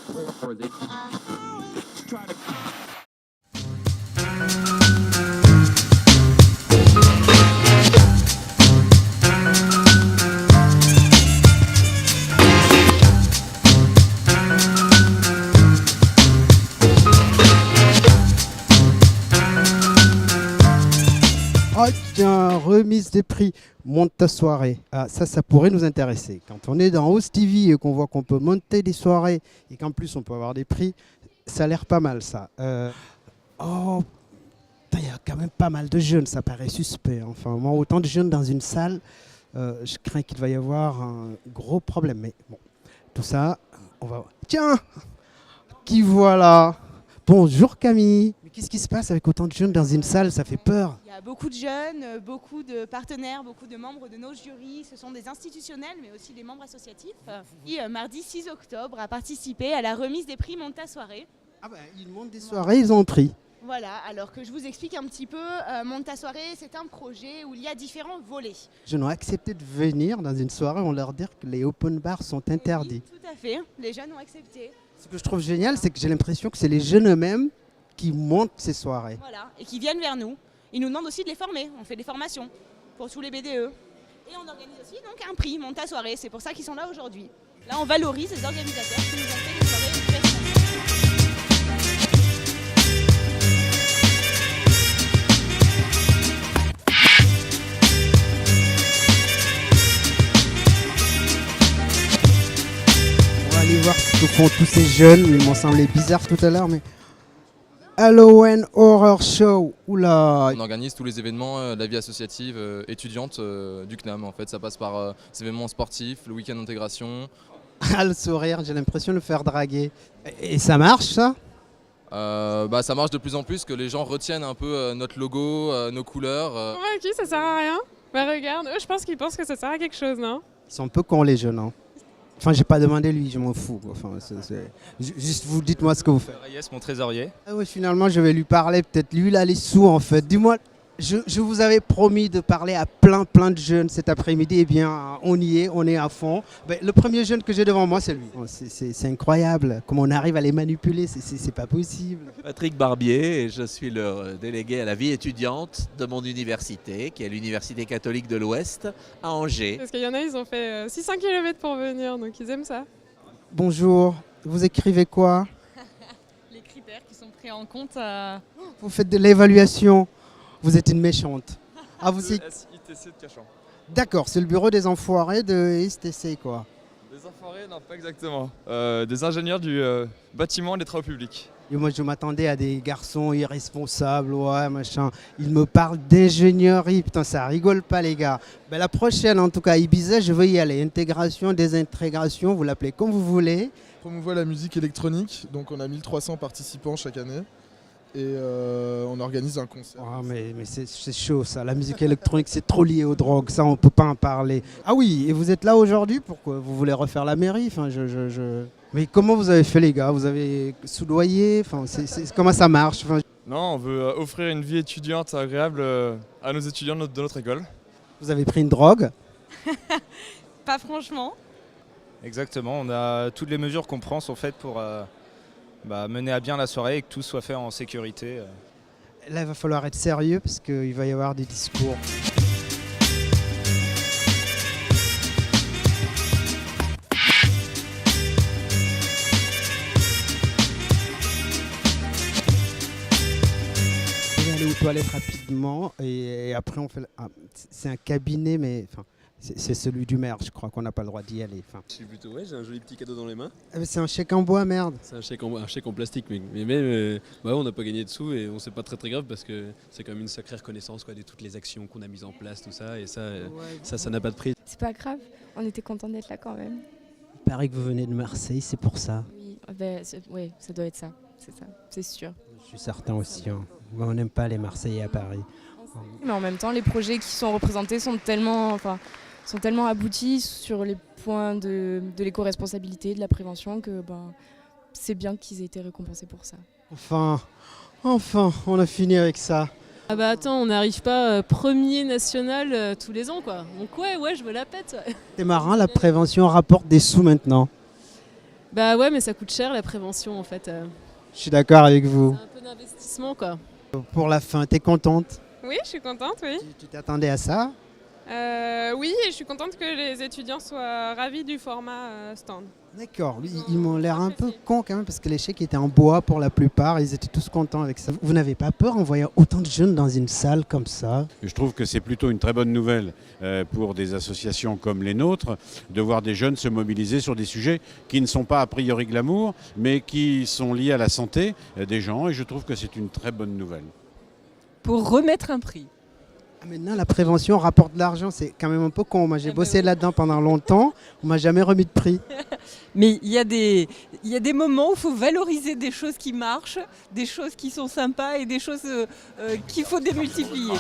Oh tiens, remise des prix, monte ta soirée. Ah, ça pourrait nous intéresser. Quand on est dans Host TV et qu'on voit qu'on peut monter des soirées et qu'en plus on peut avoir des prix, ça a l'air pas mal ça. Oh, il y a quand même pas mal de jeunes, ça paraît suspect. Enfin, moi, autant de jeunes dans une salle, je crains qu'il va y avoir un gros problème. Mais bon, tout ça, on va voir. Tiens, qui voilà? Bonjour Camille. Mais qu'est-ce qui se passe avec autant de jeunes dans une salle? Ça fait peur. Il y a beaucoup de jeunes, beaucoup de partenaires, beaucoup de membres de nos jurys. Ce sont des institutionnels, mais aussi des membres associatifs. Qui, mardi 6 octobre, a participé à la remise des prix Monte ta soirée. Ah ben, ils montent des soirées, ils ont pris. Voilà, alors que je vous explique un petit peu, Monte ta soirée, c'est un projet où il y a différents volets. Je n'ai accepté de venir dans une soirée, on leur dit que les open bars sont interdits. Oui, tout à fait, les jeunes ont accepté. Ce que je trouve génial, c'est que j'ai l'impression que c'est les jeunes eux-mêmes qui montent ces soirées. Voilà, et qui viennent vers nous. Ils nous demandent aussi de les former, on fait des formations pour tous les BDE. Et on organise aussi donc un prix, Monte ta soirée, c'est pour ça qu'ils sont là aujourd'hui. Là, on valorise les organisateurs qui nous ont fait des soirées pertinentes. On va aller voir ce que font tous ces jeunes, ils m'ont semblé bizarre tout à l'heure, mais... Halloween Horror Show, oula. On organise tous les événements de la vie associative étudiante du CNAM. En fait, ça passe par des événements sportifs, le week-end d'intégration. Ah, le sourire, j'ai l'impression de le faire draguer. Et ça marche, ça? Ça marche de plus en plus, que les gens retiennent un peu notre logo, nos couleurs. Convaincu, ça sert à rien. Bah regarde, eux je pense qu'ils pensent que ça sert à quelque chose, non? Ils sont un peu cons les jeunes, hein. Enfin, j'ai pas demandé lui, je m'en fous. Enfin, juste vous dites-moi ce que vous faites. Yes, mon trésorier. Ah oui, finalement, je vais lui parler. Peut-être lui, il a les sous en fait. Dis-moi, je vous avais promis de parler à plein de jeunes cet après-midi. Eh bien, on y est, on est à fond. Ben, le premier jeune que j'ai devant moi, c'est lui. C'est incroyable. Comment on arrive à les manipuler, c'est pas possible. Patrick Barbier, et je suis le délégué à la vie étudiante de mon université, qui est l'Université catholique de l'Ouest, à Angers. Parce qu'il y en a, ils ont fait 600 km pour venir, donc ils aiment ça. Bonjour, vous écrivez quoi? Les critères qui sont pris en compte. Vous faites de l'évaluation. Vous êtes une méchante. Ah, vous SITC de Cachan. D'accord, c'est le bureau des enfoirés de STC, quoi. Des enfoirés, non, pas exactement. Des ingénieurs du bâtiment et des travaux publics. Et moi, je m'attendais à des garçons irresponsables, ouais, machin. Ils me parlent d'ingénierie, putain, ça rigole pas, les gars. Ben, la prochaine, en tout cas, Ibiza, je veux y aller. Intégration, désintégration, vous l'appelez comme vous voulez. On promouvoit la musique électronique, donc on a 1300 participants chaque année. Et on organise un concert. Oh, mais c'est chaud ça, la musique électronique c'est trop lié aux drogues, ça on peut pas en parler. Ah oui, et vous êtes là aujourd'hui, pourquoi? Vous voulez refaire la mairie? Enfin, Mais comment vous avez fait les gars? Vous avez soudoyé? Enfin, comment ça marche? Enfin... Non, on veut offrir une vie étudiante agréable à nos étudiants de notre école. Vous avez pris une drogue? Pas franchement. Exactement, on a toutes les mesures qu'on prend sont faites pour mener à bien la soirée et que tout soit fait en sécurité. Là, il va falloir être sérieux parce qu'il va y avoir des discours. Je vais aller aux toilettes rapidement et après on fait... c'est un cabinet, mais... Enfin, c'est celui du maire, je crois qu'on n'a pas le droit d'y aller. Enfin. Je suis plutôt, ouais, j'ai un joli petit cadeau dans les mains. C'est un chèque en bois, merde. C'est un chèque en plastique, mais même, on n'a pas gagné de sous et on sait pas très grave parce que c'est quand même une sacrée reconnaissance quoi, de toutes les actions qu'on a mises en place, tout ça, et ça n'a pas de prix. C'est pas grave, on était contents d'être là quand même. Il paraît que vous venez de Marseille, c'est pour ça. Oui, ça doit être ça, c'est sûr. Je suis certain aussi, hein. On n'aime pas les Marseillais à Paris. Mais en même temps, les projets qui sont représentés sont tellement aboutis sur les points de l'éco-responsabilité, de la prévention, que c'est bien qu'ils aient été récompensés pour ça. Enfin, on a fini avec ça. Ah bah attends, on n'arrive pas premier national tous les ans quoi. Donc ouais, je me la pète. C'est marrant, la prévention rapporte des sous maintenant. Bah ouais, mais ça coûte cher la prévention en fait. Je suis d'accord avec vous. C'est un peu d'investissement quoi. Pour la fin, t'es contente? Oui, je suis contente, oui. Tu t'attendais à ça? Oui, et je suis contente que les étudiants soient ravis du format stand. D'accord, ils m'ont l'air un peu cons quand même parce que les chèques étaient en bois pour la plupart, ils étaient tous contents avec ça. Vous n'avez pas peur en voyant autant de jeunes dans une salle comme ça? Je trouve que c'est plutôt une très bonne nouvelle pour des associations comme les nôtres de voir des jeunes se mobiliser sur des sujets qui ne sont pas a priori glamour mais qui sont liés à la santé des gens et je trouve que c'est une très bonne nouvelle. Pour remettre un prix. Maintenant, la prévention rapporte de l'argent, c'est quand même un peu con. Moi, j'ai bossé là-dedans pendant longtemps, on m'a jamais remis de prix. Mais il y a des moments où il faut valoriser des choses qui marchent, des choses qui sont sympas et des choses qu'il faut démultiplier.